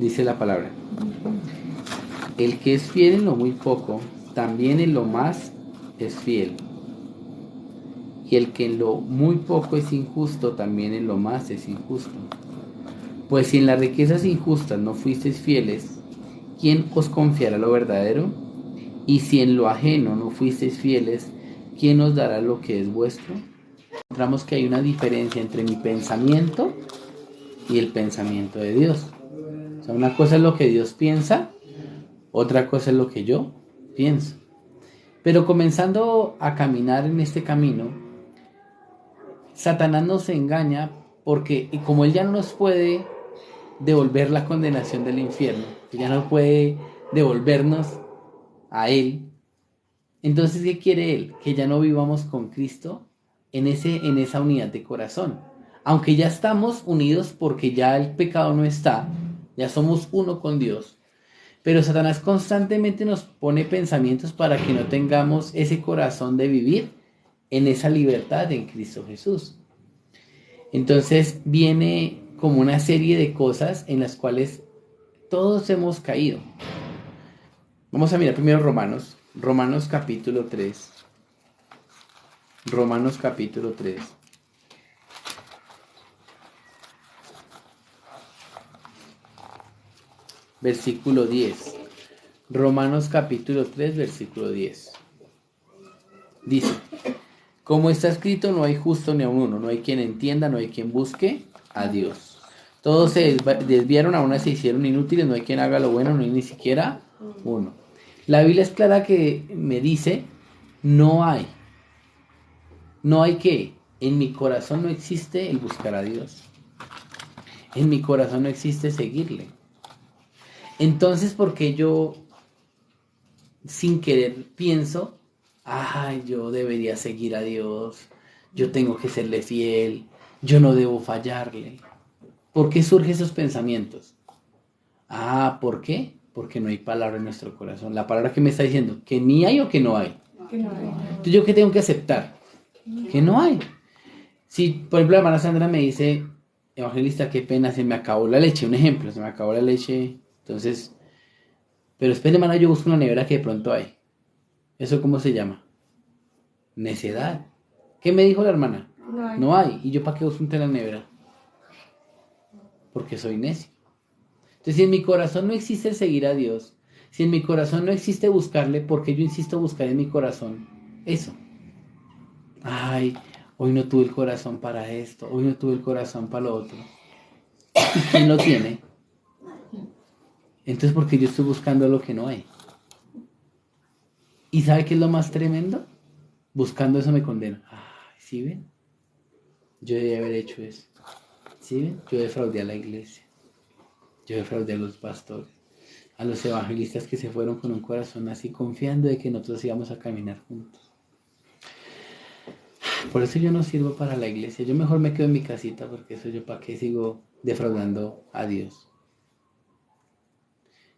Dice la palabra: el que es fiel en lo muy poco, también en lo más es fiel. Y el que en lo muy poco es injusto, también en lo más es injusto. Pues si en las riquezas injustas no fuisteis fieles, ¿quién os confiará lo verdadero? Y si en lo ajeno no fuisteis fieles, ¿quién os dará lo que es vuestro? Encontramos que hay una diferencia entre mi pensamiento y el pensamiento de Dios. O sea, una cosa es lo que Dios piensa, otra cosa es lo que yo pienso. Pero comenzando a caminar en este camino, Satanás nos engaña porque como él ya no nos puede devolver la condenación del infierno, que ya no puede devolvernos a él, entonces ¿qué quiere él? Que ya no vivamos con Cristo en esa unidad de corazón. Aunque ya estamos unidos porque ya el pecado no está, ya somos uno con Dios. Pero Satanás constantemente nos pone pensamientos para que no tengamos ese corazón de vivir en esa libertad en Cristo Jesús. Entonces viene como una serie de cosas en las cuales todos hemos caído. Vamos a mirar primero Romanos capítulo 3. Romanos capítulo 3. Versículo 10. Romanos capítulo 3, versículo 10. Dice: como está escrito, no hay justo ni a uno, no hay quien entienda, no hay quien busque a Dios. Todos se desviaron, a una se hicieron inútiles, no hay quien haga lo bueno, no hay ni siquiera uno. La Biblia es clara que me dice, no hay que, en mi corazón no existe el buscar a Dios. En mi corazón no existe seguirle. Entonces, ¿por qué yo sin querer pienso, ay, yo debería seguir a Dios, yo tengo que serle fiel, yo no debo fallarle? ¿Por qué surgen esos pensamientos? ¿Por qué? Porque no hay palabra en nuestro corazón. La palabra que me está diciendo, que ni hay o que no hay. Que no hay. Entonces, ¿yo qué tengo que aceptar? Que no hay. Si, por ejemplo, la hermana Sandra me dice, evangelista, qué pena, se me acabó la leche, un ejemplo, se me acabó la leche, entonces, pero espere, hermana, yo busco una nevera que de pronto hay. ¿Eso cómo se llama? Necedad. ¿Qué me dijo la hermana? No hay. No hay. ¿Y yo para qué busco un té en la nevera? Porque soy necio. Entonces, si en mi corazón no existe el seguir a Dios, si en mi corazón no existe buscarle, porque yo insisto buscar en mi corazón eso. Ay, hoy no tuve el corazón para esto, hoy no tuve el corazón para lo otro. ¿Y quién lo tiene? Entonces, porque yo estoy buscando lo que no hay. ¿Y sabe qué es lo más tremendo? Buscando eso me condeno. Ay, ¿sí ven? Yo debía haber hecho eso. ¿Sí ven? Yo defraudé a la iglesia. Yo defraudé a los pastores, a los evangelistas que se fueron con un corazón así, confiando de que nosotros íbamos a caminar juntos. Por eso yo no sirvo para la iglesia. Yo mejor me quedo en mi casita, porque eso yo para qué sigo defraudando a Dios.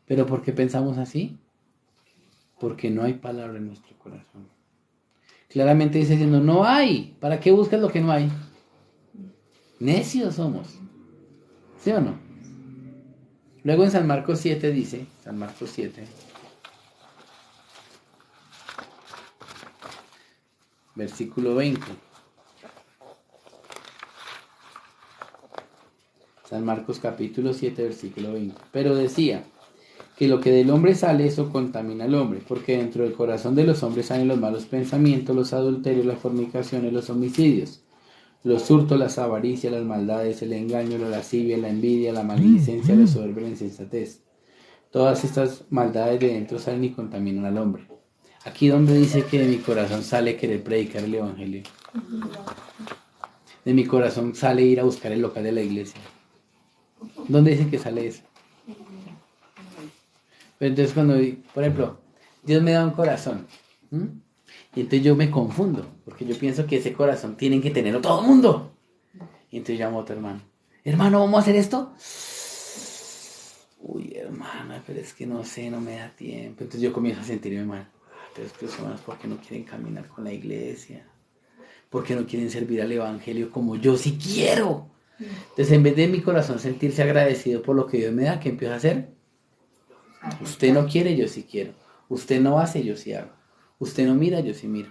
¿Pero por qué pensamos así? Porque no hay palabra en nuestro corazón. Claramente dice diciendo, no hay. ¿Para qué buscas lo que no hay? Necios somos. ¿Sí o no? Luego en San Marcos 7 dice, San Marcos 7, versículo 20. San Marcos capítulo 7, versículo 20. Pero decía que lo que del hombre sale, eso contamina al hombre, porque dentro del corazón de los hombres salen los malos pensamientos, los adulterios, las fornicaciones, los homicidios, los hurtos, las avaricias, las maldades, el engaño, la lascivia, la envidia, la maledicencia, la soberbia, la insensatez. Todas estas maldades de dentro salen y contaminan al hombre. Aquí donde dice que de mi corazón sale querer predicar el evangelio. De mi corazón sale ir a buscar el local de la iglesia. ¿Dónde dice que sale eso? Pero entonces cuando, por ejemplo, Dios me da un corazón, ¿m? Y entonces yo me confundo, porque yo pienso que ese corazón tienen que tenerlo todo el mundo. Y entonces llamo a otro hermano. Hermano, ¿vamos a hacer esto? Uy, hermana, pero es que no sé, no me da tiempo. Entonces yo comienzo a sentirme mal. Pero es que los hermanos, ¿por qué no quieren caminar con la iglesia? ¿Por qué no quieren servir al evangelio como yo sí quiero? Entonces, en vez de mi corazón sentirse agradecido por lo que Dios me da, ¿qué empiezo a hacer? Usted no quiere, yo sí quiero. Usted no hace, yo sí hago. Usted no mira, yo sí miro.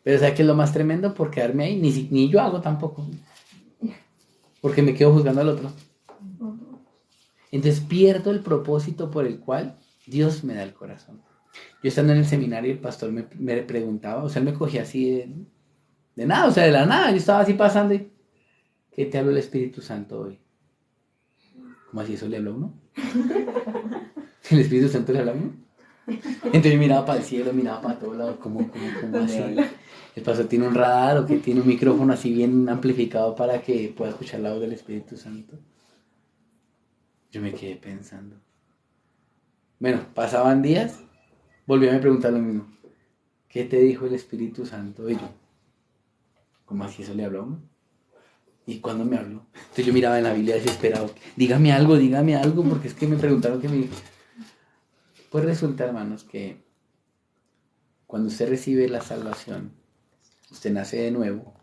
Pero ¿sabe qué es lo más tremendo? Por quedarme ahí, ni yo hago tampoco. Porque me quedo juzgando al otro. Entonces pierdo el propósito por el cual Dios me da el corazón. Yo estando en el seminario, el pastor me preguntaba, o sea, él me cogía así de nada, o sea, de la nada. Yo estaba así pasando y, ¿qué te habló el Espíritu Santo hoy? ¿Cómo así eso le habló a uno? ¿El Espíritu Santo le habla a uno? Entonces yo miraba para el cielo, miraba para todos lados, como así. El pastor tiene un radar o que tiene un micrófono así bien amplificado para que pueda escuchar la voz del Espíritu Santo. Yo me quedé pensando. Bueno, pasaban días, volví a me preguntar lo mismo. ¿Qué te dijo el Espíritu Santo? Y yo, ¿cómo así eso le habló a uno? ¿Y cuándo me habló? Entonces yo miraba en la Biblia desesperado. Dígame algo, porque es que me preguntaron que me... Pues resulta, hermanos, que cuando usted recibe la salvación, usted nace de nuevo.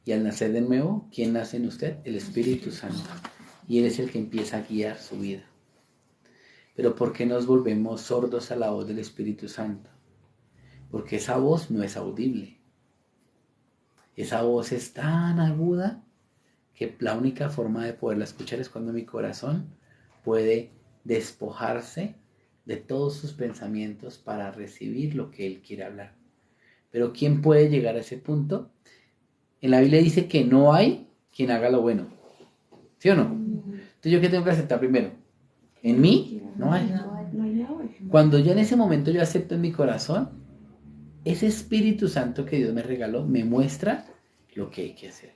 Y al nacer de nuevo, ¿quién nace en usted? El Espíritu Santo. Y Él es el que empieza a guiar su vida. Pero ¿por qué nos volvemos sordos a la voz del Espíritu Santo? Porque esa voz no es audible. Esa voz es tan aguda que la única forma de poderla escuchar es cuando mi corazón puede despojarse de todos sus pensamientos para recibir lo que Él quiere hablar. Pero ¿quién puede llegar a ese punto? En la Biblia dice que no hay quien haga lo bueno. ¿Sí o no? Entonces, ¿yo qué tengo que aceptar primero? En mí no hay. Cuando yo en ese momento yo acepto en mi corazón, ese Espíritu Santo que Dios me regaló me muestra lo que hay que hacer.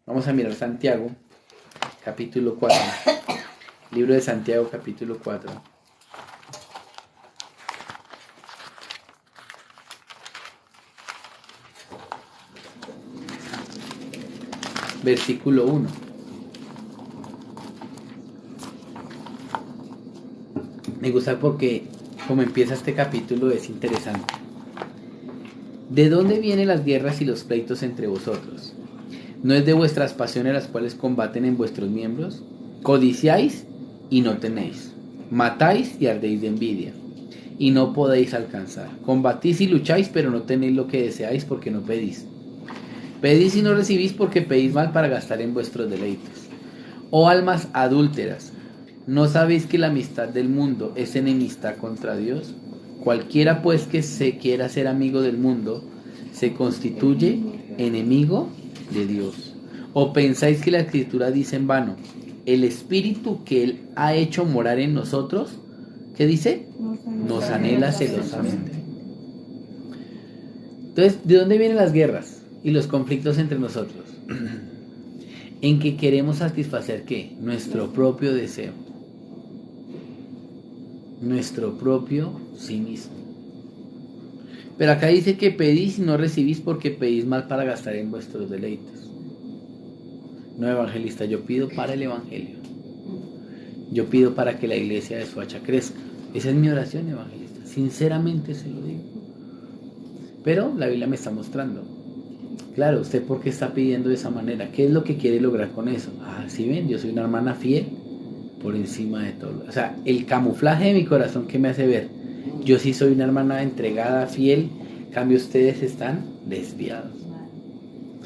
Vamos a mirar Santiago, capítulo 4. Libro de Santiago, capítulo 4. Versículo 1. Me gusta porque como empieza este capítulo es interesante. ¿De dónde vienen las guerras y los pleitos entre vosotros? ¿No es de vuestras pasiones las cuales combaten en vuestros miembros? Codiciáis y no tenéis. Matáis y ardéis de envidia y no podéis alcanzar. Combatís y lucháis, pero no tenéis lo que deseáis porque no pedís. Pedís y no recibís porque pedís mal para gastar en vuestros deleites. Oh almas adúlteras, ¿no sabéis que la amistad del mundo es enemistad contra Dios? Cualquiera pues que se quiera ser amigo del mundo se constituye enemigo de Dios. ¿O pensáis que la Escritura dice en vano, el Espíritu que Él ha hecho morar en nosotros, ¿qué dice? Nos anhela celosamente. Entonces, ¿de dónde vienen las guerras y los conflictos entre nosotros? En que queremos satisfacer ¿qué? Nuestro propio deseo. Nuestro propio sí mismo. Pero acá dice que pedís y no recibís porque pedís mal para gastar en vuestros deleites. No, evangelista, yo pido para el evangelio. Yo pido para que la iglesia de Soacha crezca. Esa es mi oración, evangelista. Sinceramente se lo digo. Pero la Biblia me está mostrando. Claro, ¿usted por qué está pidiendo de esa manera? ¿Qué es lo que quiere lograr con eso? Ah, sí ven, yo soy una hermana fiel por encima de todo. O sea, el camuflaje de mi corazón que me hace ver, yo sí soy una hermana entregada, fiel, en cambio ustedes están desviados.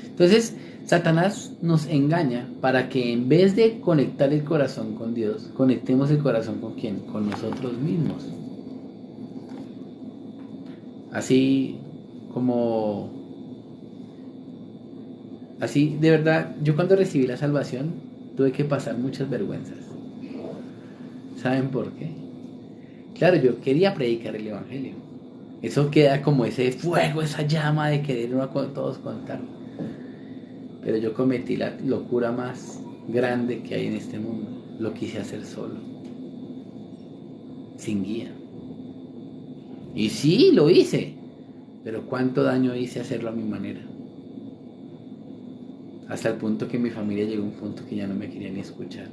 Entonces, Satanás nos engaña para que en vez de conectar el corazón con Dios, conectemos el corazón con ¿quién? Con nosotros mismos. Así como... Así, de verdad, yo cuando recibí la salvación tuve que pasar muchas vergüenzas. ¿Saben por qué? Claro, yo quería predicar el Evangelio. Eso queda como ese fuego, esa llama de querer uno con todos contar. Pero yo cometí la locura más grande que hay en este mundo. Lo quise hacer solo, sin guía. Y sí, lo hice. Pero cuánto daño hice hacerlo a mi manera. Hasta el punto que mi familia llegó a un punto que ya no me quería ni escuchar.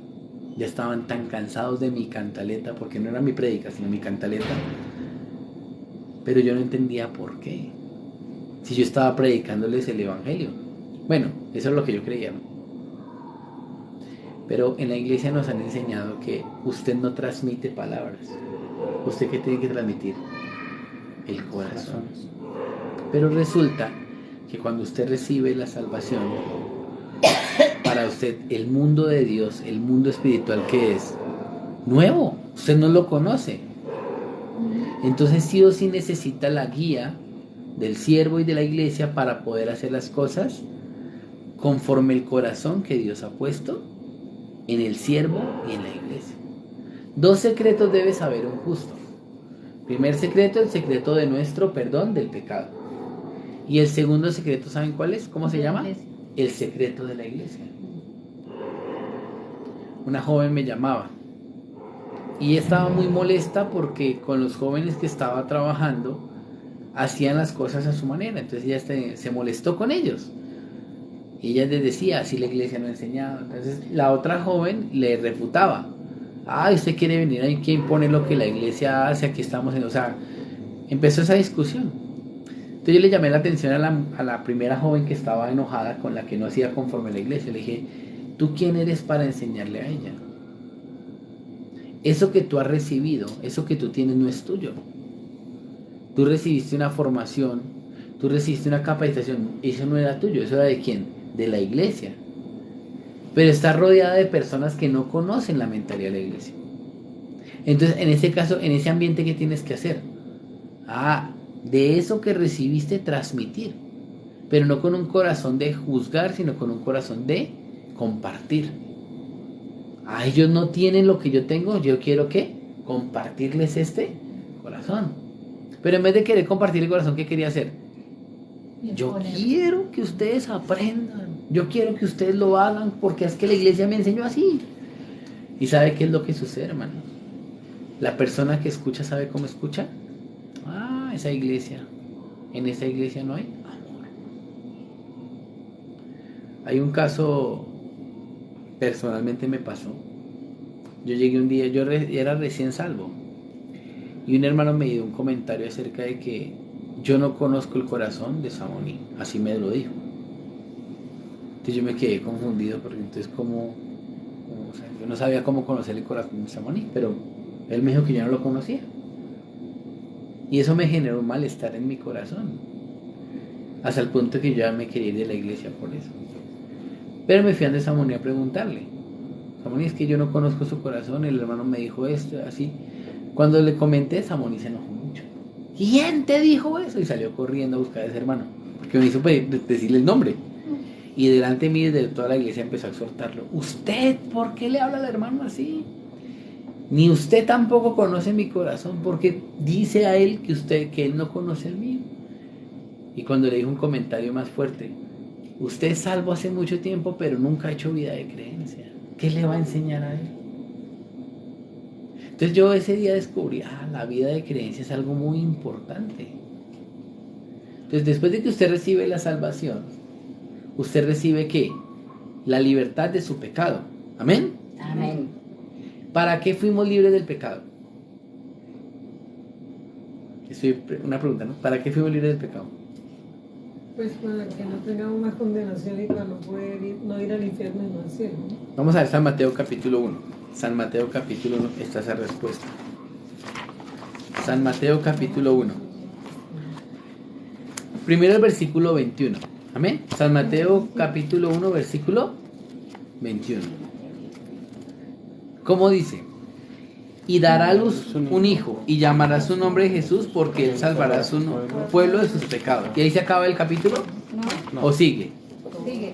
Ya estaban tan cansados de mi cantaleta, porque no era mi prédica, sino mi cantaleta. Pero yo no entendía por qué. Si yo estaba predicándoles el Evangelio. Bueno, eso es lo que yo creía, ¿no? Pero en la iglesia nos han enseñado que usted no transmite palabras. ¿Usted qué tiene que transmitir? El corazón. Pero resulta que cuando usted recibe la salvación, para usted el mundo de Dios, el mundo espiritual que es nuevo, usted no lo conoce. Entonces sí o sí necesita la guía del siervo y de la iglesia para poder hacer las cosas conforme el corazón que Dios ha puesto en el siervo y en la iglesia. Dos secretos debe saber un justo. Primer secreto, el secreto de nuestro perdón del pecado. Y el segundo secreto, ¿saben cuál es? ¿Cómo se llama? El secreto de la iglesia. Una joven me llamaba y estaba muy molesta porque con los jóvenes que estaba trabajando hacían las cosas a su manera. Entonces ella se molestó con ellos. Y ella les decía, así la iglesia no enseñaba. Entonces la otra joven le refutaba. Usted quiere venir ahí, ¿quién impone lo que la iglesia hace? Aquí estamos en... O sea, empezó esa discusión. Entonces yo le llamé la atención a la primera joven que estaba enojada con la que no hacía conforme a la iglesia. Le dije, ¿tú quién eres para enseñarle a ella? Eso que tú has recibido, eso que tú tienes no es tuyo. Tú recibiste una formación, tú recibiste una capacitación, eso no era tuyo, eso era de quién, de la iglesia. Pero está rodeada de personas que no conocen la mentalidad de la iglesia. Entonces, en ese caso, en ese ambiente, ¿qué tienes que hacer? De eso que recibiste, transmitir. Pero no con un corazón de juzgar, sino con un corazón de compartir. Ellos no tienen lo que yo tengo, yo quiero que compartirles este corazón. Pero en vez de querer compartir el corazón, ¿qué quería hacer? Yo quiero que ustedes aprendan, yo quiero que ustedes lo hagan porque es que la iglesia me enseñó así. ¿Y sabe qué es lo que sucede, hermano? La persona que escucha, ¿sabe cómo escucha? Esa iglesia, en esa iglesia no hay amor. Hay un caso, personalmente me pasó. Yo llegué un día, yo era recién salvo, y un hermano me dio un comentario acerca de que yo no conozco el corazón de Samoní, así me lo dijo. Entonces yo me quedé confundido porque entonces o sea, yo no sabía cómo conocer el corazón de Samoní, pero él me dijo que yo no lo conocía. Y eso me generó un malestar en mi corazón, hasta el punto que yo ya me quería ir de la iglesia por eso. Pero me fui a Samoní a preguntarle, Samoní, es que yo no conozco su corazón, el hermano me dijo esto, así. Cuando le comenté, Samoní se enojó mucho. ¿Quién te dijo eso? Y salió corriendo a buscar a ese hermano, porque me hizo decirle el nombre. Y delante de mí, desde toda la iglesia, empezó a exhortarlo. ¿Usted por qué le habla al hermano así? Ni usted tampoco conoce mi corazón, porque dice a él que él no conoce el mío. Y cuando le dijo un comentario más fuerte, usted es salvo hace mucho tiempo, pero nunca ha hecho vida de creencia. ¿Qué le va a enseñar a él? Entonces yo ese día descubrí, la vida de creencia es algo muy importante. Entonces después de que usted recibe la salvación, usted recibe ¿qué? La libertad de su pecado. ¿Amén? Amén. ¿Para qué fuimos libres del pecado? Una pregunta, ¿no? ¿Para qué fuimos libres del pecado? Pues para que no tengamos más condenación y para no ir al infierno y no al cielo, ¿no? Vamos a ver San Mateo capítulo 1. San Mateo capítulo 1, esta es la respuesta. San Mateo capítulo 1. Primero el versículo 21. Amén. San Mateo capítulo 1, versículo 21. ¿Cómo dice? Y dará a luz un hijo y llamará su nombre Jesús porque él salvará a su pueblo de sus pecados. ¿Y ahí se acaba el capítulo? No. ¿O sigue? Sigue.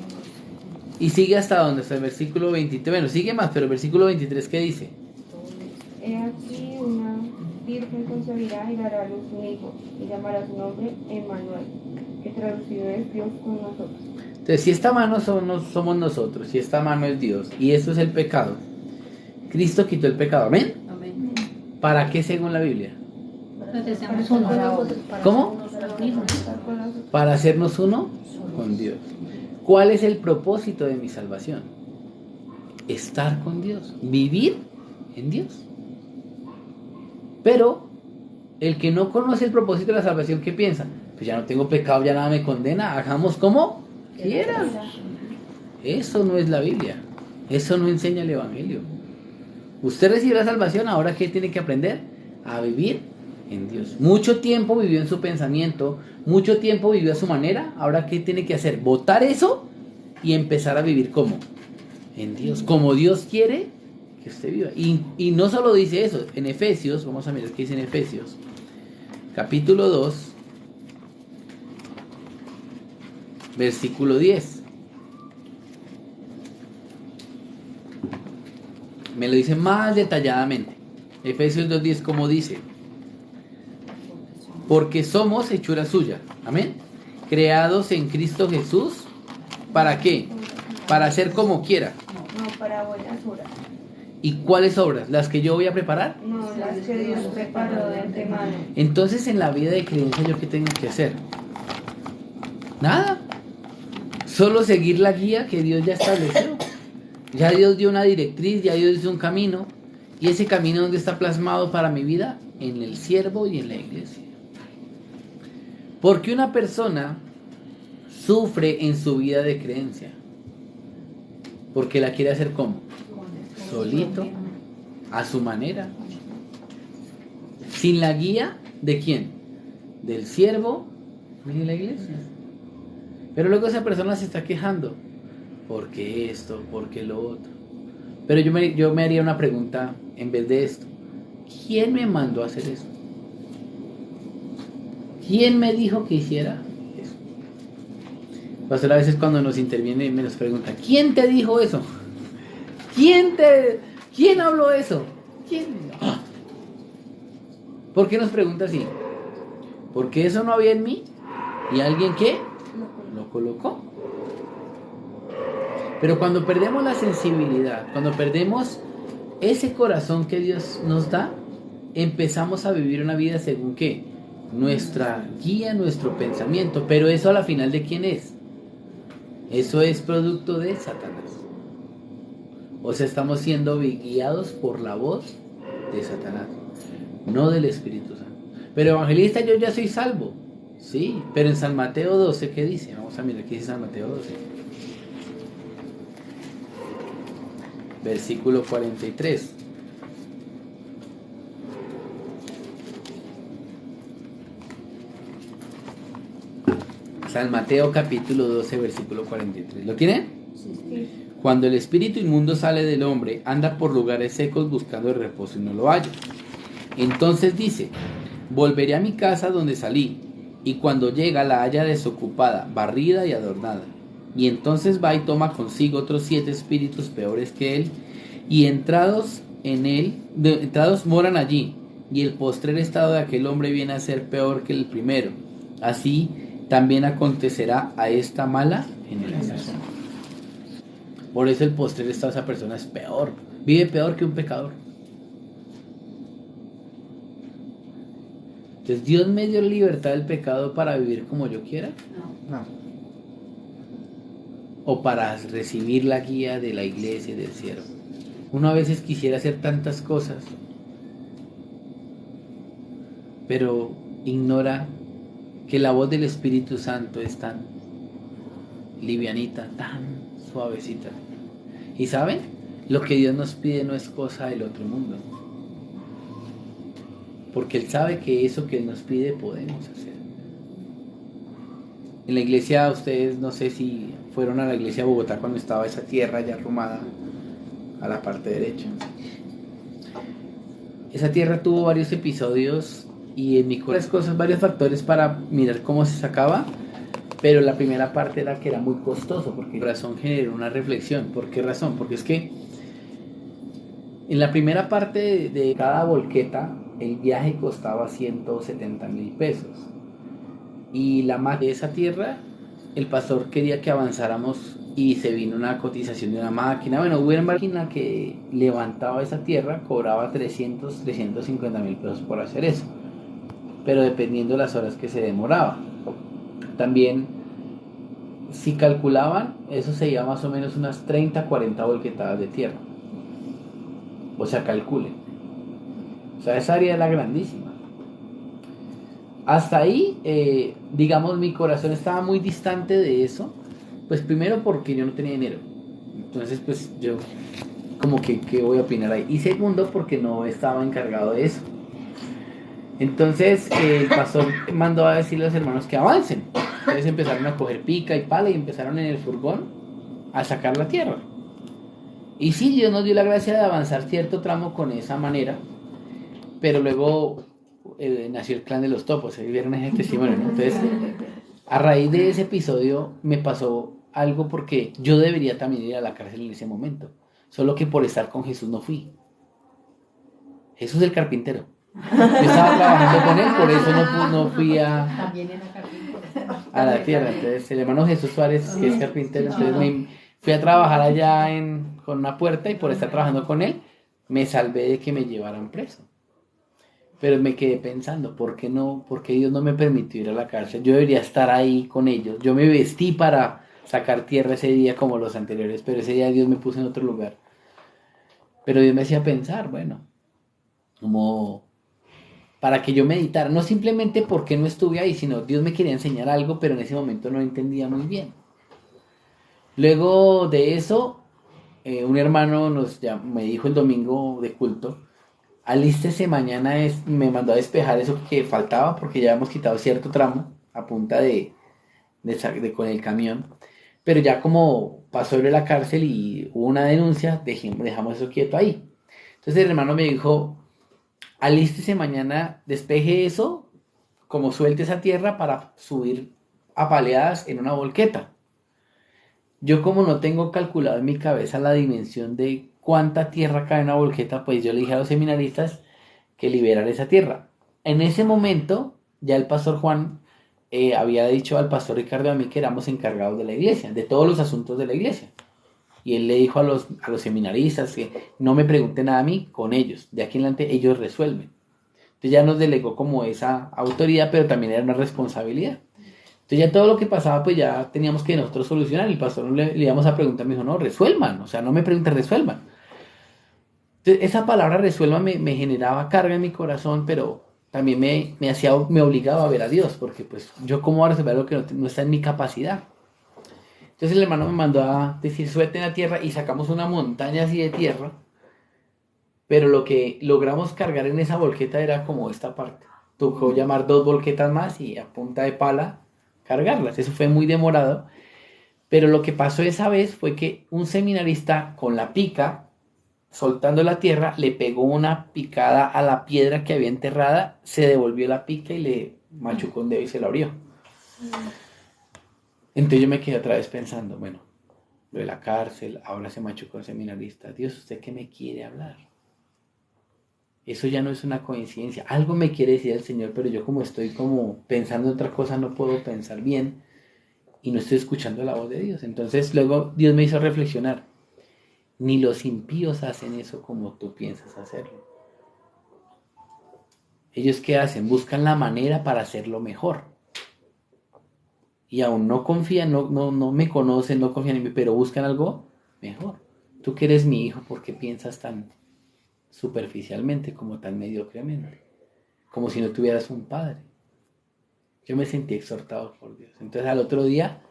Y sigue hasta donde, hasta el versículo 23. Bueno, sigue más, pero el versículo 23, ¿qué dice? He aquí una virgen concebirá y dará a luz un hijo, y llamará su nombre Emmanuel, que traducido es Dios con nosotros. Entonces, si esta mano somos nosotros, si esta mano es Dios, y esto es el pecado, Cristo quitó el pecado, ¿amén? Amén. ¿Para qué según la Biblia? Para que seamos uno. ¿Cómo? Estar con nosotros. Para hacernos uno con Dios. ¿Cuál es el propósito de mi salvación? Estar con Dios, vivir en Dios. Pero el que no conoce el propósito de la salvación, ¿qué piensa? Pues ya no tengo pecado, ya nada me condena, hagamos como quiera. Eso no es la Biblia. Eso no enseña el Evangelio. Usted recibe la salvación, ahora ¿qué tiene que aprender? A vivir en Dios. Mucho tiempo vivió en su pensamiento, mucho tiempo vivió a su manera. Ahora ¿qué tiene que hacer? Botar eso y empezar a vivir como en Dios, como Dios quiere que usted viva. Y no solo dice eso, en Efesios, vamos a mirar qué dice en Efesios, capítulo 2, versículo 10. Me lo dice más detalladamente. Efesios 2:10, como dice: porque somos hechura suya, amén, creados en Cristo Jesús, ¿para qué? Para hacer como quiera. No, para buenas obras. ¿Y cuáles obras? ¿Las que yo voy a preparar? No, las que Dios preparó de antemano. Entonces, en la vida de creencia, ¿yo qué tengo que hacer? Nada. Solo seguir la guía que Dios ya estableció. Ya Dios dio una directriz, ya Dios dio un camino. ¿Y ese camino dónde está plasmado para mi vida? En el siervo y en la iglesia. Porque una persona sufre en su vida de creencia. Porque la quiere hacer como solito, a su manera, sin la guía ¿de quién? Del siervo y de la iglesia. Pero luego esa persona se está quejando, ¿por qué esto? ¿Por qué lo otro? Pero yo me haría una pregunta en vez de esto: ¿quién me mandó a hacer eso? ¿Quién me dijo que hiciera eso? Pastor, a veces cuando nos interviene y me nos pregunta: ¿quién te dijo eso? ¿Quién habló eso? ¿Quién? ¡Ah! ¿Por qué nos pregunta así? Porque eso no había en mí y alguien ¿qué? Lo colocó. Pero cuando perdemos la sensibilidad, cuando perdemos ese corazón que Dios nos da, empezamos a vivir una vida según ¿qué? Nuestra guía, nuestro pensamiento. Pero eso a la final ¿de quién es? Eso es producto de Satanás. O sea, estamos siendo guiados por la voz de Satanás, no del Espíritu Santo. Pero evangelista, yo ya soy salvo. Sí, pero en San Mateo 12, ¿qué dice? Vamos a mirar qué dice San Mateo 12. Versículo 43. San Mateo capítulo 12, versículo 43. ¿Lo tiene? Sí. Cuando el espíritu inmundo sale del hombre, anda por lugares secos buscando el reposo y no lo halla. Entonces dice: volveré a mi casa donde salí, y cuando llega la halla desocupada, barrida y adornada. Y entonces va y toma consigo otros 7 espíritus peores que él, y entrados moran allí. Y el postrer estado de aquel hombre viene a ser peor que el primero. Así también acontecerá a esta mala generación. Por eso el postrer estado de esa persona es peor. Vive peor que un pecador. Entonces, ¿Dios me dio libertad del pecado para vivir como yo quiera? No. ¿O para recibir la guía de la iglesia y del siervo? Uno a veces quisiera hacer tantas cosas, pero ignora que la voz del Espíritu Santo es tan livianita, tan suavecita. ¿Y saben? Lo que Dios nos pide no es cosa del otro mundo. Porque Él sabe que eso que Él nos pide podemos hacer. En la iglesia, ustedes no sé si fueron a la iglesia de Bogotá cuando estaba esa tierra ya arrumada a la parte derecha. Esa tierra tuvo varios episodios y en mi corazón varios factores para mirar cómo se sacaba. Pero la primera parte era que era muy costoso, porque mi corazón generó una reflexión. ¿Por qué razón? Porque es que en la primera parte de cada volqueta el viaje costaba 170,000 pesos. Y la máquina de esa tierra, el pastor quería que avanzáramos y se vino una cotización de una máquina. Bueno, hubo una máquina que levantaba esa tierra, cobraba 350,000 pesos por hacer eso. Pero dependiendo de las horas que se demoraba. También, si calculaban, eso se iba más o menos unas 30-40 volquetadas de tierra. O sea, calculen. O sea, esa área era grandísima. Hasta ahí, digamos, mi corazón estaba muy distante de eso, Pues primero porque yo no tenía dinero. Entonces, pues yo como que, ¿qué voy a opinar ahí? Y segundo porque no estaba encargado de eso. Entonces el pastor mandó a decirle a los hermanos que avancen. Entonces empezaron a coger pica y pala y empezaron en el furgón a sacar la tierra. Y sí, Dios nos dio la gracia de avanzar cierto tramo con esa manera, pero luego nació el clan de los topos, vieron ese testimonio, ¿no? Entonces, a raíz de ese episodio me pasó algo porque yo debería también ir a la cárcel en ese momento, solo que por estar con Jesús no fui. Jesús el carpintero. Yo estaba trabajando con él, por eso no fui a la tierra. Entonces, el hermano Jesús Suárez, que es carpintero, entonces me fui a trabajar allá con una puerta y por estar trabajando con él, me salvé de que me llevaran preso. Pero me quedé pensando, ¿por qué Dios no me permitió ir a la cárcel? Yo debería estar ahí con ellos. Yo me vestí para sacar tierra ese día como los anteriores, pero ese día Dios me puso en otro lugar. Pero Dios me hacía pensar, bueno, como para que yo meditara, no simplemente porque no estuve ahí, sino Dios me quería enseñar algo, pero en ese momento no entendía muy bien. Luego de eso, un hermano me dijo el domingo de culto, alístese mañana, me mandó a despejar eso que faltaba, porque ya hemos quitado cierto tramo a punta de con el camión, pero ya como pasó sobre la cárcel y hubo una denuncia, dejamos eso quieto ahí. Entonces el hermano me dijo, alístese mañana, despeje eso, como suelte esa tierra para subir a paleadas en una volqueta. Yo como no tengo calculado en mi cabeza la dimensión de cuánta tierra cae en una volqueta, pues yo le dije a los seminaristas que liberaran esa tierra. En ese momento, ya el pastor Juan había dicho al pastor Ricardo y a mí que éramos encargados de la iglesia, de todos los asuntos de la iglesia. Y él le dijo a los seminaristas que no me pregunten nada a mí, con ellos. De aquí en adelante ellos resuelven. Entonces ya nos delegó como esa autoridad, pero también era una responsabilidad. Entonces ya todo lo que pasaba, pues ya teníamos que nosotros solucionar. El pastor le íbamos a preguntar, me dijo, no, resuelvan. O sea, no me pregunten, resuelvan. Entonces esa palabra resuelvan me generaba carga en mi corazón, pero también me obligaba a ver a Dios, porque pues yo cómo voy a resolver algo que no está en mi capacidad. Entonces el hermano me mandó a decir, suelten la tierra y sacamos una montaña así de tierra, pero lo que logramos cargar en esa volqueta era como esta parte. Tocó llamar 2 volquetas más y a punta de pala cargarlas. Eso fue muy demorado, pero lo que pasó esa vez fue que un seminarista con la pica, soltando la tierra, le pegó una picada a la piedra que había enterrada, se devolvió la pica y le machucó un dedo y se la abrió. Entonces yo me quedé otra vez pensando, bueno, lo de la cárcel, ahora se machucó el seminarista. Dios, ¿usted qué me quiere hablar? Eso ya no es una coincidencia. Algo me quiere decir el Señor, pero yo como estoy como pensando en otra cosa, no puedo pensar bien y no estoy escuchando la voz de Dios. Entonces luego Dios me hizo reflexionar. Ni los impíos hacen eso como tú piensas hacerlo. ¿Ellos qué hacen? Buscan la manera para hacerlo mejor. Y aún no confían, no me conocen, no confían en mí, pero buscan algo mejor. Tú que eres mi hijo, ¿por qué piensas tan superficialmente, como tan mediocremente? Como si no tuvieras un padre. Yo me sentí exhortado por Dios. Entonces al otro día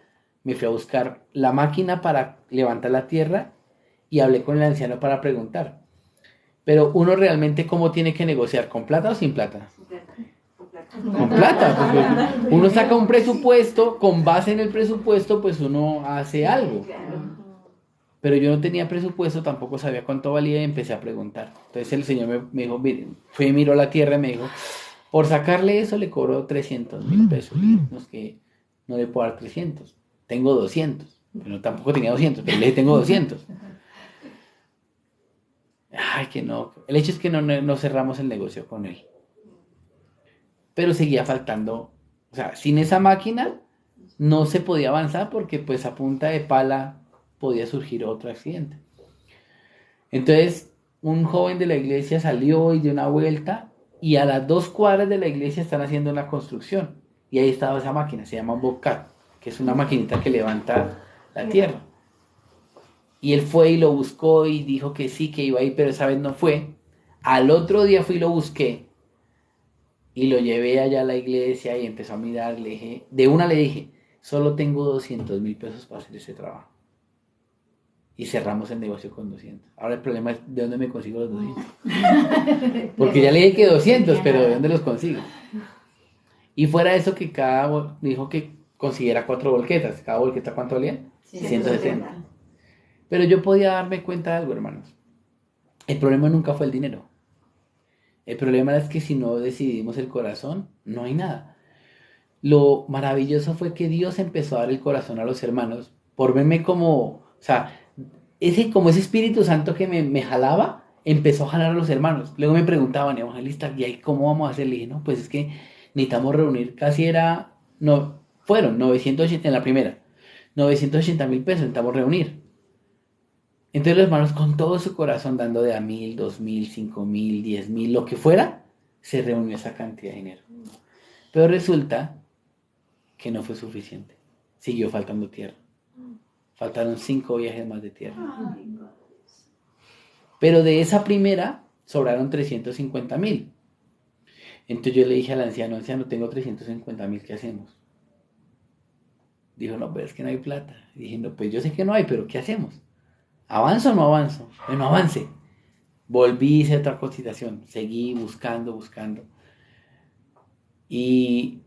me fui a buscar la máquina para levantar la tierra y hablé con el anciano para preguntar. Pero uno realmente, ¿cómo tiene que negociar? ¿Con plata o sin plata? Con plata, porque uno saca un presupuesto, con base en el presupuesto, pues uno hace algo. Pero yo no tenía presupuesto, tampoco sabía cuánto valía y empecé a preguntar. Entonces el señor me dijo, fue y miró la tierra y me dijo, por sacarle eso le cobró 300,000 pesos. Y no, es que no le puedo dar 300, tengo 200. Pero tampoco tenía 200, pero le dije, tengo 200. Ay, que no. El hecho es que no cerramos el negocio con él. Pero seguía faltando, o sea, sin esa máquina no se podía avanzar porque pues a punta de pala podía surgir otro accidente. Entonces un joven de la iglesia salió y dio una vuelta y a las 2 cuadras de la iglesia están haciendo una construcción y ahí estaba esa máquina, se llama Bobcat, que es una maquinita que levanta la tierra. Y él fue y lo buscó y dijo que sí, que iba a ir, pero esa vez no fue. Al otro día fui y lo busqué y lo llevé allá a la iglesia y empezó a mirar. Le dije, solo tengo 200.000 pesos para hacer ese trabajo. Y cerramos el negocio con 200. Ahora el problema es de dónde me consigo los 200. Porque ya le dije que 200, pero ¿de dónde los consigo? Y fuera de eso que dijo que consiguiera 4 volquetas. ¿Cada volqueta cuánto valía? 170. Pero yo podía darme cuenta de algo, hermanos. El problema nunca fue el dinero. El problema es que si no decidimos el corazón, no hay nada. Lo maravilloso fue que Dios empezó a dar el corazón a los hermanos por verme como, o sea, ese Espíritu Santo que me jalaba, empezó a jalar a los hermanos. Luego me preguntaban, evangelista, ¿y ahí cómo vamos a hacer? Le dije, no, pues es que necesitamos reunir, fueron 980 en la primera, 980.000 pesos necesitamos reunir. Entonces los hermanos con todo su corazón dando de a 1.000, 2.000, 5.000, 10.000, lo que fuera, se reunió esa cantidad de dinero. Pero resulta que no fue suficiente. Siguió faltando tierra. Faltaron 5 viajes más de tierra. Pero de esa primera sobraron 350.000. Entonces yo le dije al anciano, tengo 350.000, ¿qué hacemos? Dijo, no, pero es que no hay plata. Y dije, no, pues yo sé que no hay, pero ¿qué hacemos? ¿Avanzo o no avanzo? Bueno, avance. Volví, hice otra cotización. Seguí buscando. Y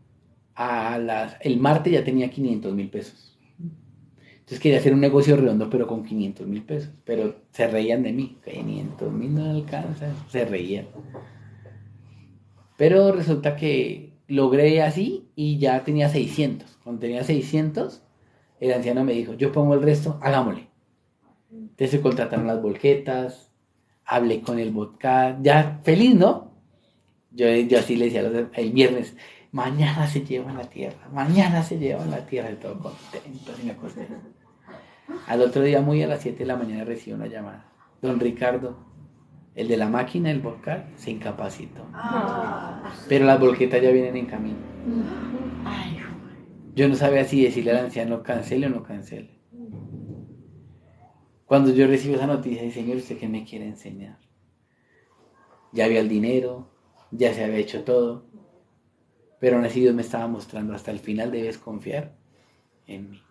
el martes ya tenía 500.000 pesos. Entonces quería hacer un negocio redondo, pero con 500.000 pesos. Pero se reían de mí. 500.000 no alcanza. Se reían. Pero resulta que logré así y ya tenía 600. Cuando tenía 600, el anciano me dijo, yo pongo el resto, hagámosle. Entonces se contrataron las volquetas, hablé con el vodka, ya feliz, ¿no? Yo así le decía el viernes, mañana se llevan la tierra, y todo contento, y me acosté. Al otro día, muy a las 7 de la mañana, recibí una llamada. Don Ricardo, el de la máquina del vodka, se incapacitó. Pero las volquetas ya vienen en camino. Yo no sabía si decirle al anciano, cancele o no cancele. Cuando yo recibo esa noticia, dije, Señor, ¿usted qué me quiere enseñar? Ya había el dinero, ya se había hecho todo, pero aún así Dios me estaba mostrando, hasta el final debes confiar en mí.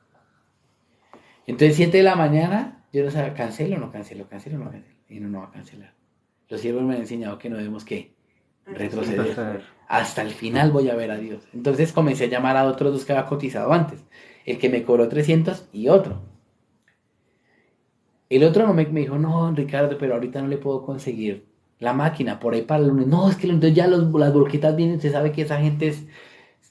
Entonces 7 de la mañana, yo no sabía, cancelo o no cancelo, y no va a cancelar. Los siervos me han enseñado que no debemos que retroceder. Hasta el final voy a ver a Dios. Entonces comencé a llamar a otros 2 que había cotizado antes, el que me cobró 300 y otro. El otro no me dijo, no, Ricardo, pero ahorita no le puedo conseguir la máquina, por ahí para el lunes. No, es que entonces ya las volquetas vienen, usted sabe que esa gente es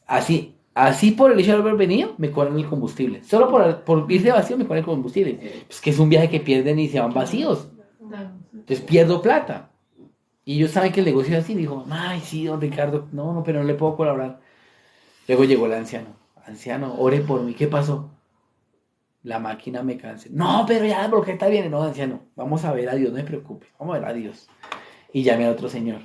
así por el hecho de haber venido, me cobran el combustible. Solo por irse vacío me cobran el combustible. Pues que es un viaje que pierden y se van vacíos. Entonces pierdo plata. Y ellos saben que el negocio es así. Dijo, ay, sí, don Ricardo, no, pero no le puedo colaborar. Luego llegó el anciano. Anciano, ore por mí, ¿qué pasó? La máquina me canceló. No, pero ya la volqueta viene. No, anciano, vamos a ver a Dios, no me preocupe. Vamos a ver a Dios. Y llamé a otro señor.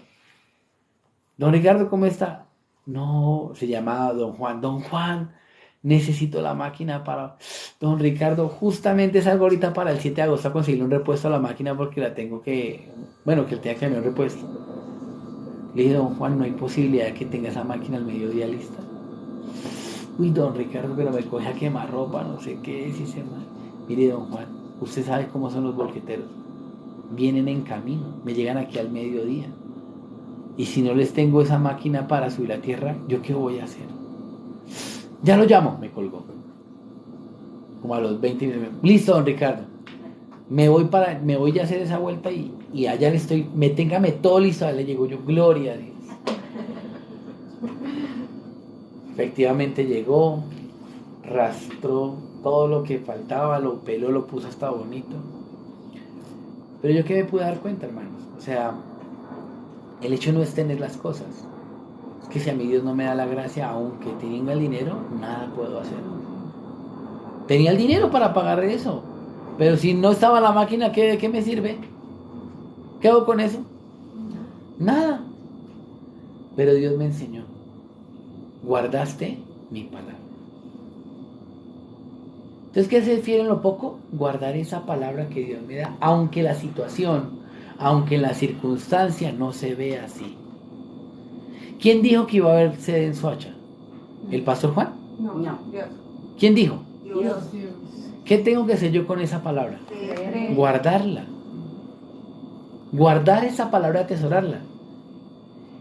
Don Ricardo, ¿cómo está? No, se llamaba Don Juan. Don Juan, necesito la máquina para... Don Ricardo, justamente salgo ahorita para el 7 de agosto a conseguirle un repuesto a la máquina porque la tengo que... Bueno, que él tenga que darme un repuesto. Le dije, don Juan, no hay posibilidad de que tenga esa máquina al mediodía lista. Uy, don Ricardo, pero me coge a quemar ropa, no sé qué es, y se mal. Mire, don Juan, usted sabe cómo son los volqueteros. Vienen en camino, me llegan aquí al mediodía. Y si no les tengo esa máquina para subir a tierra, ¿yo qué voy a hacer? Ya lo llamo, me colgó. Como a los 20 minutos. Listo, don Ricardo. Me voy a hacer esa vuelta y allá le estoy, téngame todo listo. Le llegó yo, gloria a Dios. Efectivamente llegó, rastró todo lo que faltaba, lo peló, lo puso hasta bonito. Pero yo que me pude dar cuenta, hermanos. O sea, el hecho no es tener las cosas. Es que si a mí Dios no me da la gracia, aunque tenga el dinero, nada puedo hacer. Tenía el dinero para pagar eso. Pero si no estaba la máquina, ¿de qué me sirve? ¿Qué hago con eso? Nada. Pero Dios me enseñó. Guardaste mi palabra. Entonces, ¿qué se refiere en lo poco? Guardar esa palabra que Dios me da, aunque la situación, aunque la circunstancia no se vea así. ¿Quién dijo que iba a haber sed en Soacha? ¿El pastor Juan? No, Dios. ¿Quién dijo? Dios. Dios. ¿Qué tengo que hacer yo con esa palabra? Creer. Guardarla. Guardar esa palabra, atesorarla.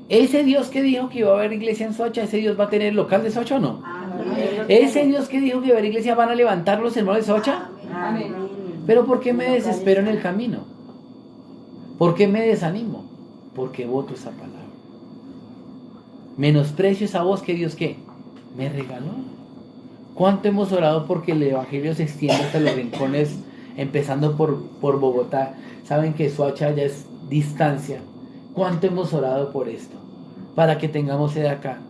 Ese Dios que dijo que iba a haber iglesia en Soacha, ¿ese Dios va a tener el local de Soacha o no? Amén. Ese Dios que dijo que iba a haber iglesia, ¿van a levantar los hermanos de Soacha? Amén. Pero ¿por qué me desespero en el camino? ¿Por qué me desanimo? Porque voto esa palabra. Menosprecio esa voz que Dios, ¿qué? Me regaló. ¿Cuánto hemos orado porque el evangelio se extienda hasta los rincones, empezando por Bogotá? Saben que Soacha ya es distancia. ¿Cuánto hemos orado por esto? Para que tengamos sede acá.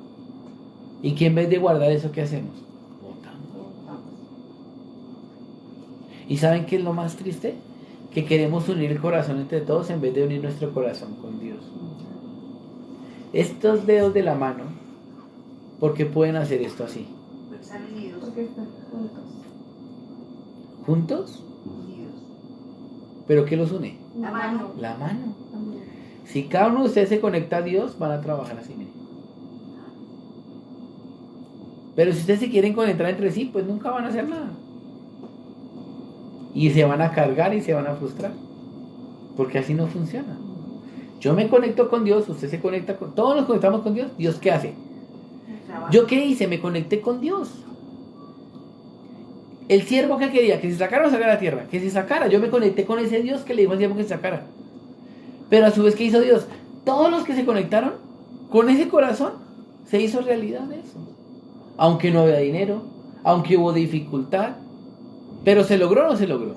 Y que en vez de guardar eso, ¿qué hacemos? Votamos. ¿Y saben qué es lo más triste? Que queremos unir el corazón entre todos en vez de unir nuestro corazón con Dios. Estos dedos de la mano, ¿por qué pueden hacer esto así? Porque están juntos. ¿Juntos? ¿Pero qué los une? La mano. La mano. Si cada uno de ustedes se conecta a Dios, van a trabajar así, miren. Pero si ustedes se quieren conectar entre sí, pues nunca van a hacer nada. Y se van a cargar y se van a frustrar. Porque así no funciona. Yo me conecto con Dios, usted se conecta con... Todos nos conectamos con Dios. ¿Dios qué hace? ¿Yo qué hice? Me conecté con Dios. El siervo que quería, que se sacara o sacara la tierra, que se sacara. Yo me conecté con ese Dios que le dijo al siervo que se sacara. Pero a su vez, ¿qué hizo Dios? Todos los que se conectaron con ese corazón, se hizo realidad eso. Aunque no había dinero, aunque hubo dificultad, pero ¿se logró o no se logró?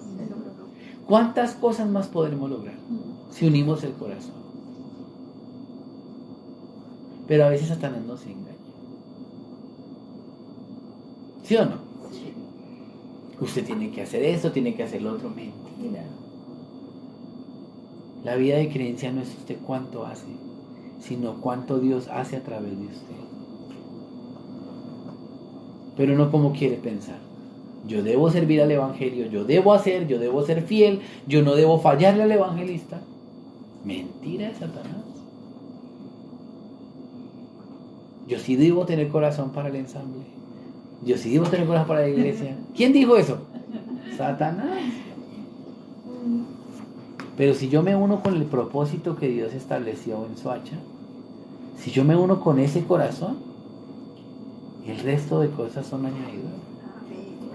¿Cuántas cosas más podremos lograr si unimos el corazón? Pero a veces Satanás nos engaña. ¿Sí o no? Usted tiene que hacer esto, tiene que hacer lo otro. Mentira. La vida de creencia no es usted cuánto hace, sino cuánto Dios hace a través de usted. Pero no como quiere pensar. Yo debo servir al evangelio, yo debo ser fiel, yo no debo fallarle al evangelista. Mentira de Satanás. Yo sí debo tener corazón para el ensamble. Yo sí debo tener corazón para la iglesia. ¿Quién dijo eso? Satanás. Pero si yo me uno con el propósito que Dios estableció en Soacha, si yo me uno con ese corazón, el resto de cosas son añadiduras.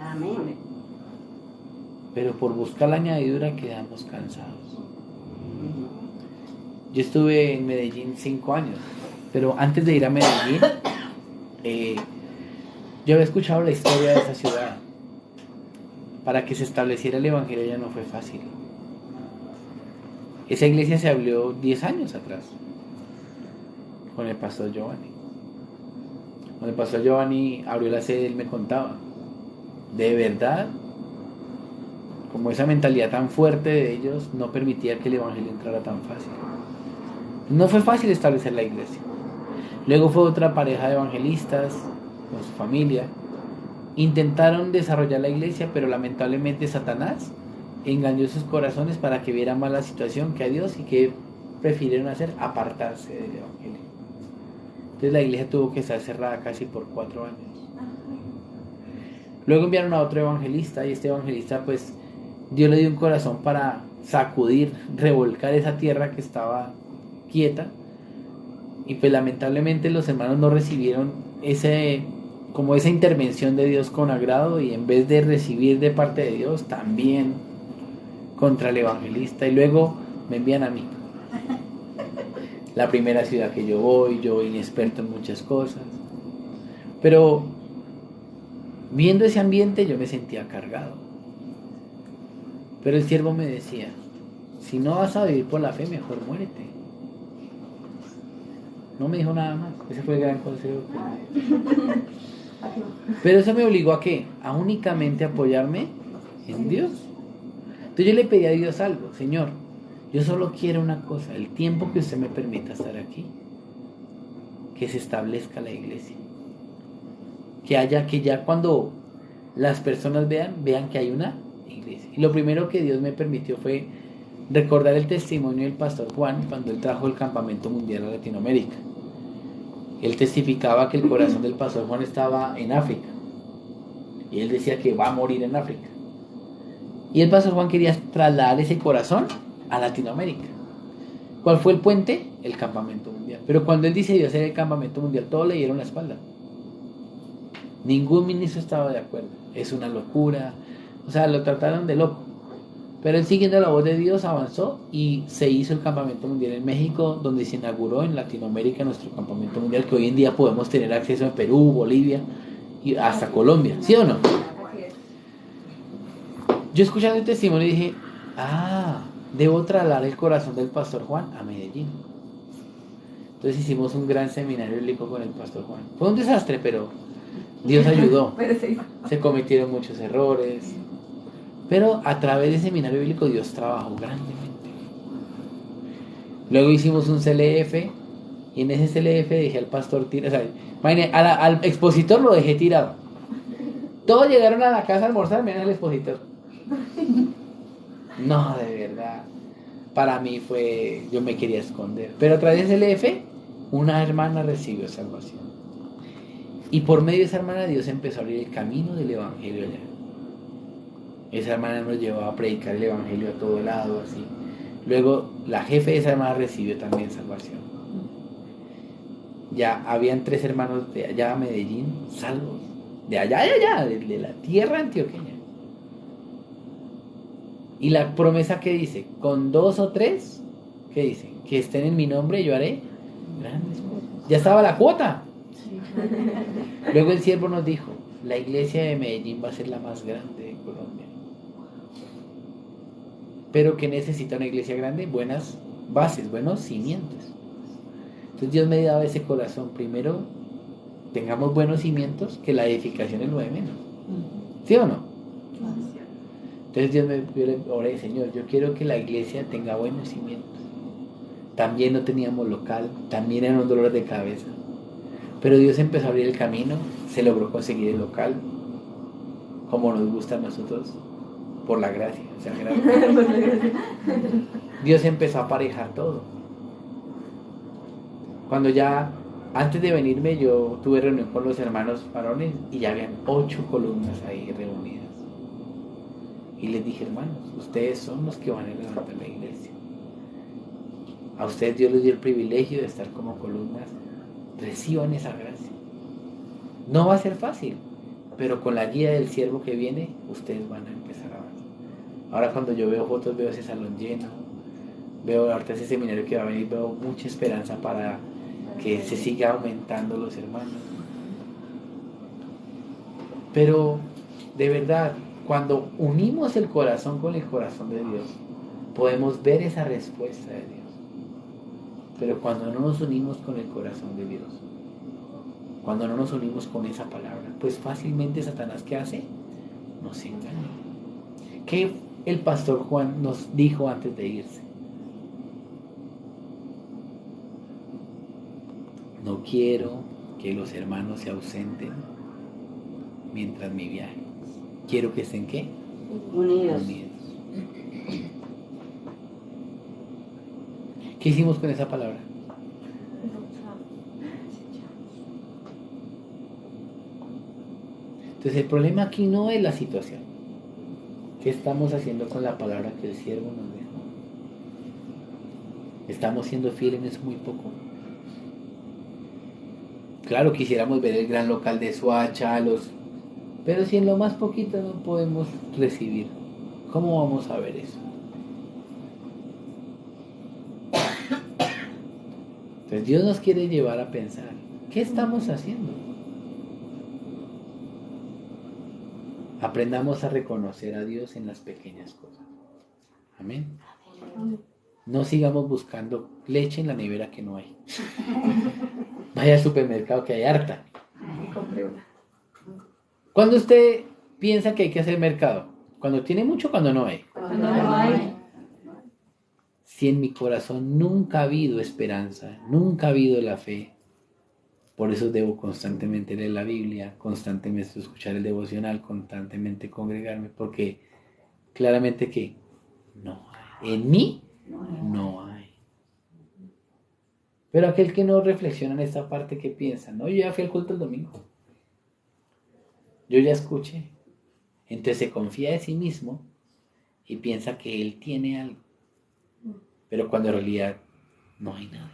Amén. Pero por buscar la añadidura quedamos cansados. Yo estuve en Medellín 5 años, pero antes de ir a Medellín, yo había escuchado la historia de esa ciudad. Para que se estableciera el evangelio ya no fue fácil. Esa iglesia se abrió 10 años atrás, con el pastor Giovanni. Cuando el pastor Giovanni abrió la sede, él me contaba, de verdad, como esa mentalidad tan fuerte de ellos no permitía que el evangelio entrara tan fácil. No fue fácil establecer la iglesia. Luego fue otra pareja de evangelistas con su familia. Intentaron desarrollar la iglesia, pero lamentablemente Satanás engañó sus corazones para que vieran más la situación que a Dios, y que prefirieron hacer apartarse del evangelio. Entonces la iglesia tuvo que estar cerrada casi por 4 años. Luego enviaron a otro evangelista, y este evangelista, pues, Dios le dio un corazón para sacudir, revolcar esa tierra que estaba quieta, y pues lamentablemente los hermanos no recibieron como esa intervención de Dios con agrado, y en vez de recibir de parte de Dios, también contra el evangelista. Y luego me envían a mí. La primera ciudad que yo voy inexperto en muchas cosas, pero viendo ese ambiente yo me sentía cargado. Pero el siervo me decía, si no vas a vivir por la fe, mejor muérete. No me dijo nada más. Ese fue el gran consejo que me dio. Pero eso me obligó a ¿qué? A únicamente apoyarme en Dios. Entonces yo le pedí a Dios algo. Señor, yo solo quiero una cosa: el tiempo que usted me permita estar aquí, que se establezca la iglesia, que ya cuando las personas vean que hay una iglesia. Y lo primero que Dios me permitió fue recordar el testimonio del pastor Juan cuando él trajo el campamento mundial a Latinoamérica. Él testificaba que el corazón del pastor Juan estaba en África. Y él decía que va a morir en África. Y el pastor Juan quería trasladar ese corazón a Latinoamérica. ¿Cuál fue el puente? El campamento mundial. Pero cuando él decidió hacer el campamento mundial, todos le dieron la espalda. Ningún ministro estaba de acuerdo. Es una locura. O sea, lo trataron de loco. Pero él, siguiendo la voz de Dios, avanzó y se hizo el campamento mundial en México, donde se inauguró en Latinoamérica nuestro campamento mundial, que hoy en día podemos tener acceso en Perú, Bolivia y hasta Colombia. ¿Sí o no? Así es. Yo, escuchando el testimonio, dije, debo trasladar el corazón del pastor Juan a Medellín. Entonces hicimos un gran seminario bíblico con el pastor Juan. Fue un desastre, pero Dios ayudó. Pero se hizo. Se cometieron muchos errores, pero a través del seminario bíblico Dios trabajó grandemente. Luego hicimos un CLF, y en ese CLF dejé al pastor tirado. O sea, imagínate, al expositor lo dejé tirado. Todos llegaron a la casa a almorzar menos el expositor. No, de verdad. Para mí fue, yo me quería esconder. Pero a través del CLF, una hermana recibió salvación. Y por medio de esa hermana, Dios empezó a abrir el camino del evangelio allá. Esa hermana nos llevó a predicar el evangelio a todo lado, así. Luego, la jefe de esa hermana recibió también salvación. Ya habían 3 hermanos de allá a Medellín salvos. De allá, de la tierra antioqueña. Y la promesa que dice, con 2 o 3, ¿qué dice? Que estén en mi nombre, yo haré grandes cosas. Ya estaba la cuota. Luego el siervo nos dijo, la iglesia de Medellín va a ser la más grande de Colombia. Pero que necesita una iglesia grande, buenas bases, buenos cimientos. Entonces Dios me daba ese corazón. Primero, tengamos buenos cimientos, que la edificación es lo de menos. ¿Sí o no? Entonces yo le oré, Señor, yo quiero que la iglesia tenga buenos cimientos. También no teníamos local, también eran dolores de cabeza. Pero Dios empezó a abrir el camino, se logró conseguir el local, como nos gusta a nosotros, por la gracia. O sea, gracias. Dios empezó a aparejar todo. Cuando ya, antes de venirme, yo tuve reunión con los hermanos varones y ya habían 8 columnas ahí reunidas. Y les dije, hermanos, ustedes son los que van a levantar la iglesia. A ustedes Dios les dio el privilegio de estar como columnas. Reciban esa gracia. No va a ser fácil, pero con la guía del siervo que viene, ustedes van a empezar a avanzar. Ahora cuando yo veo fotos, veo ese salón lleno, veo ahorita ese seminario que va a venir, veo mucha esperanza para que se siga aumentando los hermanos. Pero de verdad, cuando unimos el corazón con el corazón de Dios, podemos ver esa respuesta de Dios. Pero cuando no nos unimos con el corazón de Dios, cuando no nos unimos con esa palabra, pues fácilmente Satanás, ¿qué hace? Nos engaña. ¿Qué el pastor Juan nos dijo antes de irse? No quiero que los hermanos se ausenten mientras mi viaje. Quiero que estén, ¿qué? Unidos. ¿Qué hicimos con esa palabra? Entonces el problema aquí no es la situación. ¿Qué estamos haciendo con la palabra que el siervo nos dejó? ¿Estamos siendo fieles en eso muy poco? Claro, quisiéramos ver el gran local de Soacha, pero si en lo más poquito no podemos recibir, ¿cómo vamos a ver eso? Entonces Dios nos quiere llevar a pensar, ¿qué estamos haciendo? Aprendamos a reconocer a Dios en las pequeñas cosas. Amén. No sigamos buscando leche en la nevera que no hay. Vaya al supermercado que hay harta. Y compré una. ¿Cuándo usted piensa que hay que hacer mercado? ¿Cuando tiene mucho o cuando no hay? Cuando no hay. Si en mi corazón nunca ha habido esperanza, nunca ha habido la fe, por eso debo constantemente leer la Biblia, constantemente escuchar el devocional, constantemente congregarme, porque claramente que no hay. En mí no hay. Pero aquel que no reflexiona en esta parte, ¿qué piensa? No, yo ya fui al culto el domingo. Yo ya escuché. Entonces se confía de sí mismo y piensa que él tiene algo. Pero cuando en realidad no hay nada.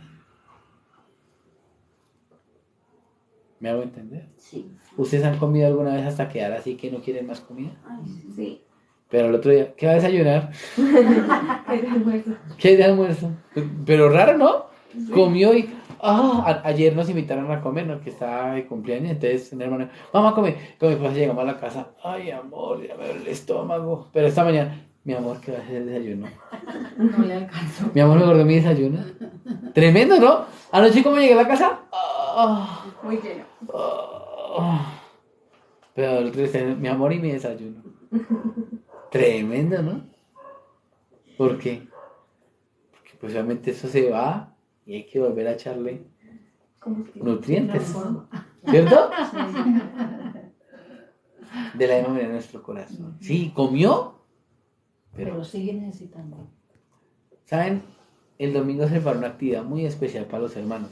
¿Me hago entender? Sí. ¿Ustedes han comido alguna vez hasta quedar así que no quieren más comida? Ay, sí. Sí. Pero el otro día, ¿qué va a desayunar? ¿Qué de almuerzo? ¿Qué de almuerzo? Pero raro, ¿no? Sí. Comió y... ayer nos invitaron a comer, ¿no? Que estaba de cumpleaños, entonces un hermano, vamos a comer. Con mi esposa llegamos a la casa, ay amor, ya me duele el estómago. Pero esta mañana, mi amor, ¿qué va a hacer el desayuno? No le alcanzó. Mi amor, me acordó mi desayuno. Tremendo, ¿no? Anoche como llegué a la casa, Muy lleno. pero el otro día, mi amor y mi desayuno. Tremendo, ¿no? ¿Por qué? Porque pues obviamente eso se va y hay que volver a echarle Combustible. nutrientes, ¿cierto? De la misma manera en nuestro corazón. Sí, comió, Pero sigue necesitando. ¿saben? El domingo se preparó una actividad muy especial para los hermanos.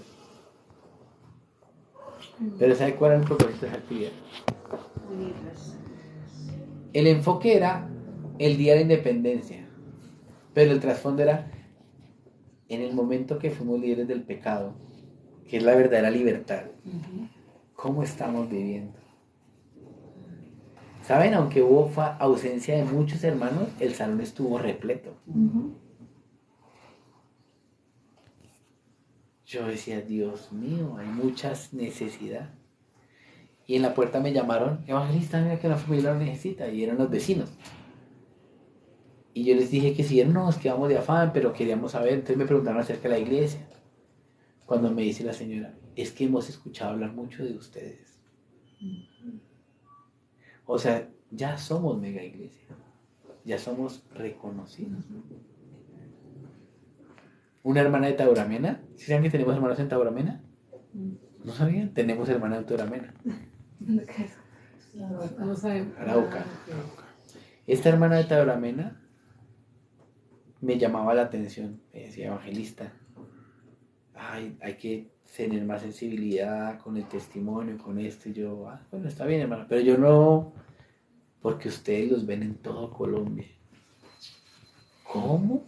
Pero ¿sabe cuál era el propósito de esa actividad? Unirlas. El enfoque era el Día de la Independencia, pero el trasfondo era en el momento que fuimos libres del pecado, que es la verdadera libertad. ¿Cómo estamos viviendo? ¿Saben? Aunque hubo ausencia de muchos hermanos, el salón estuvo repleto. Yo decía, Dios mío, hay muchas necesidades. Y en la puerta me llamaron, evangelista, mira que la familia lo necesita, y eran los vecinos. Y yo les dije que si no, nos quedamos de afán, pero queríamos saber. Entonces me preguntaron acerca de la iglesia. Cuando me dice la señora, es que hemos escuchado hablar mucho de ustedes. O sea, ya somos mega iglesia. Ya somos reconocidos. Una hermana de Tauramena. ¿Sí saben que tenemos hermanos en Tauramena? ¿No sabían? Tenemos hermana de Tauramena. No sabemos. Arauca. Esta hermana de Tauramena me llamaba la atención. Me decía, evangelista, ay, hay que tener más sensibilidad con el testimonio, con esto. Y yo, bueno, está bien, hermano, pero yo no, porque ustedes los ven en todo Colombia. ¿Cómo?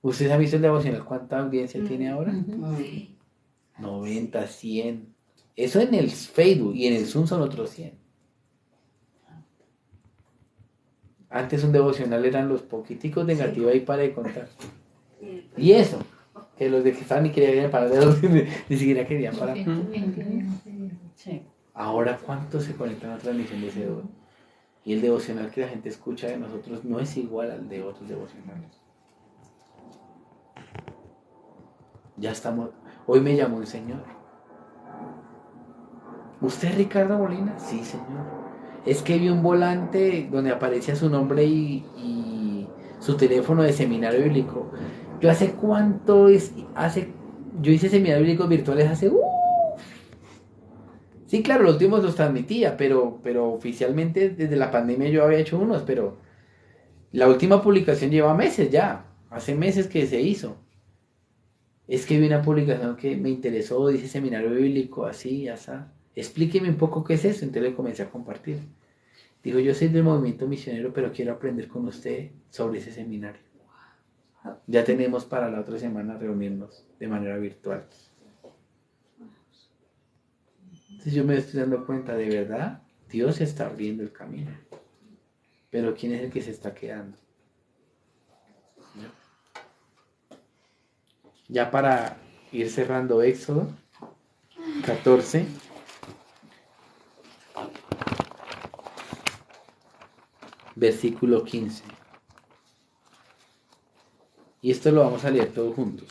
¿Ustedes han visto el devocional? ¿Cuánta audiencia tiene ahora? 90, 100. Eso en el Facebook y en el Zoom son otros 100. Antes un devocional eran los poquiticos negativos ahí para de contar. Y eso, que los de que estaban ni querían parar de dormir, ni siquiera querían parar. Sí. Ahora, ¿cuántos se conectan a la transmisión de ese devocional? Y el devocional que la gente escucha de nosotros no es igual al de otros devocionales. Ya estamos. Hoy me llamó el Señor. ¿Usted es Ricardo Molina? Sí, Señor. Es que vi un volante donde aparecía su nombre y su teléfono de seminario bíblico. Yo hace cuánto es, yo hice seminarios bíblicos virtuales hace. Sí, claro, los últimos los transmitía, pero oficialmente desde la pandemia yo había hecho unos, pero la última publicación lleva meses ya, hace meses que se hizo. Es que vi una publicación que me interesó, dice seminario bíblico, así, así. Explíqueme un poco qué es eso, entonces le comencé a compartir. Dijo, yo soy del movimiento misionero, pero quiero aprender con usted sobre ese seminario. Ya tenemos para la otra semana reunirnos de manera virtual. Entonces yo me estoy dando cuenta, de verdad, Dios está abriendo el camino. Pero ¿quién es el que se está quedando? Ya para ir cerrando Éxodo 14. Versículo 15. Y esto lo vamos a leer todos juntos.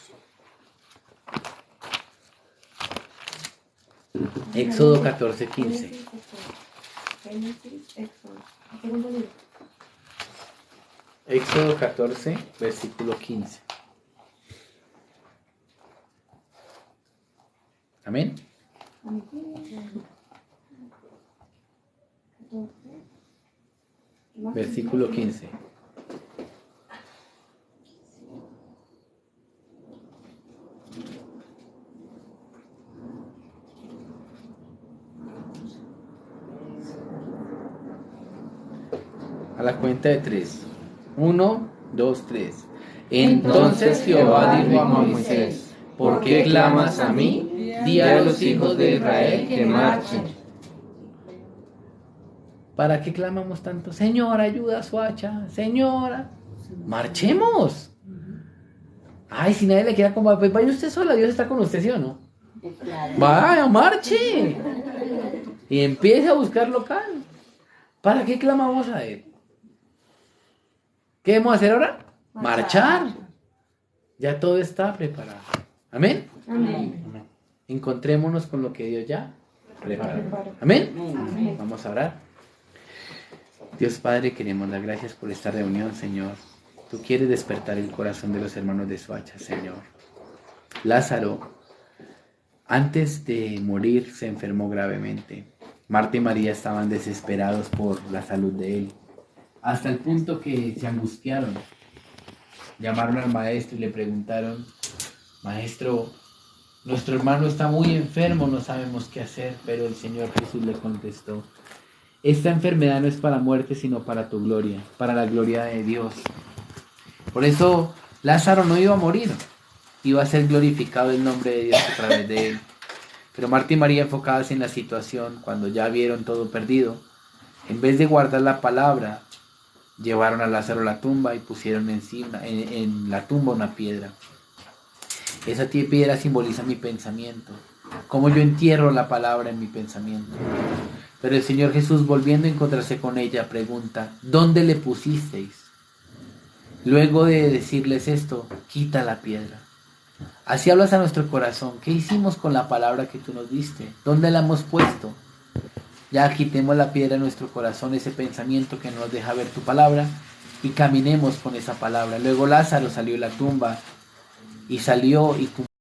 Éxodo 14, 15. Génesis, Éxodo. Segundo libro. Éxodo 14, versículo 15. Amén. Versículo 15. la cuenta de 3. 1, 2, 3. Entonces Jehová dijo a Moisés: ¿por qué clamas a mí? Di a los hijos de Israel que marchen. ¿Para qué clamamos tanto? Señor, ayuda a Soacha. Señora, marchemos. Ay, si nadie le queda como, pues vaya usted sola, Dios está con usted, ¿sí o no? Vaya, marche. Y empiece a buscar local. ¿Para qué clamamos a Él? ¿Qué debemos hacer ahora? Marchar. Ya todo está preparado. ¿Amén? Amén. Encontrémonos con lo que Dios ya preparó. ¿Amén? Amén. Vamos a orar. Dios Padre, queremos dar gracias por esta reunión, Señor. Tú quieres despertar el corazón de los hermanos de Soacha, Señor. Lázaro, antes de morir, se enfermó gravemente. Marta y María estaban desesperados por la salud de él, hasta el punto que se angustiaron. Llamaron al maestro y le preguntaron: Maestro, nuestro hermano está muy enfermo, no sabemos qué hacer. Pero el Señor Jesús le contestó: esta enfermedad no es para muerte, sino para tu gloria, para la gloria de Dios. Por eso Lázaro no iba a morir, iba a ser glorificado el nombre de Dios a través de él. Pero Marta y María, enfocadas en la situación, cuando ya vieron todo perdido, en vez de guardar la palabra, llevaron a Lázaro a la tumba y pusieron encima, en la tumba una piedra. Esa piedra simboliza mi pensamiento, cómo yo entierro la palabra en mi pensamiento. Pero el Señor Jesús, volviendo a encontrarse con ella, pregunta: ¿dónde le pusisteis? Luego de decirles esto, quita la piedra. Así hablas a nuestro corazón. ¿Qué hicimos con la palabra que tú nos diste? ¿Dónde la hemos puesto? Ya quitemos la piedra de nuestro corazón, ese pensamiento que no nos deja ver tu palabra, y caminemos con esa palabra. Luego Lázaro salió de la tumba y salió y cumplió